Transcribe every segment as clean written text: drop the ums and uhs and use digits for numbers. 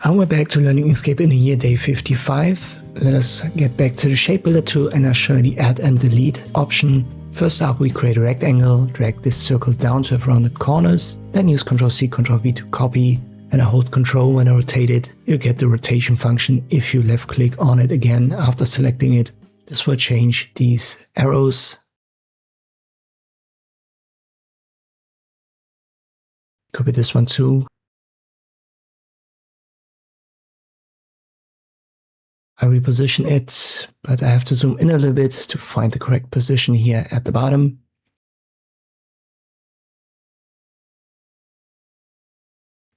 And we're back to learning Inkscape in the year day 55. Let us get back to the Shapebuilder tool and I'll show you the add and delete option. First up, we create a rectangle, drag this circle down to have rounded corners, then use Ctrl+C, Ctrl+V to copy, and I hold Ctrl when I rotate it. You get the rotation function if you left click on it again after selecting it. This will change these arrows. Copy this one too. I reposition it, but I have to zoom in a little bit to find the correct position here at the bottom.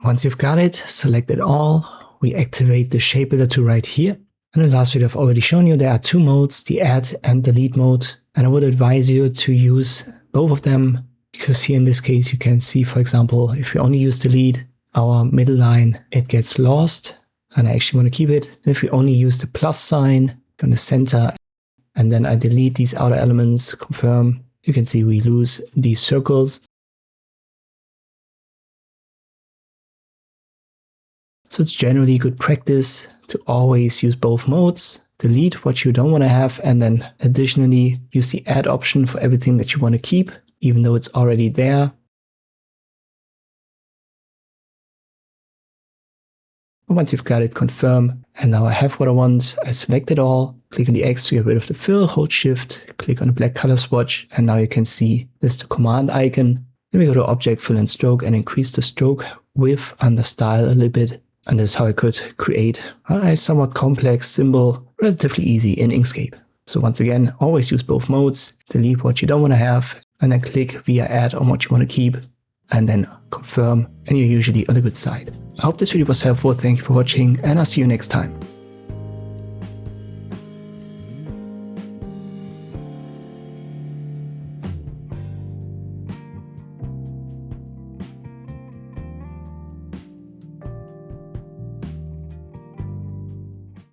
Once you've got it, select it all. We activate the Shapebuilder tool right here. In the last video I've already shown you there are two modes, the add and delete mode. And I would advise you to use both of them because here in this case you can see, for example, if we only use delete, our middle line, it gets lost. And I actually want to keep it. And if we only use the plus sign, going to center, and then I delete these outer elements, confirm, you can see we lose these circles. So it's generally good practice to always use both modes, delete what you don't want to have, and then additionally use the add option for everything that you want to keep, even though it's already there. Once you've got it, confirm. And now I have what I want. I select it all, click on the X to get rid of the fill, hold Shift, click on the black color swatch, and now you can see this is the command icon. Then we go to Object, Fill and Stroke and increase the stroke width under Style a little bit. And this is how I could create a somewhat complex symbol, relatively easy in Inkscape. So once again, always use both modes, delete what you don't want to have, and then click via Add on what you want to keep, and then confirm, and you're usually on the good side. I hope this video was helpful, thank you for watching, and I'll see you next time.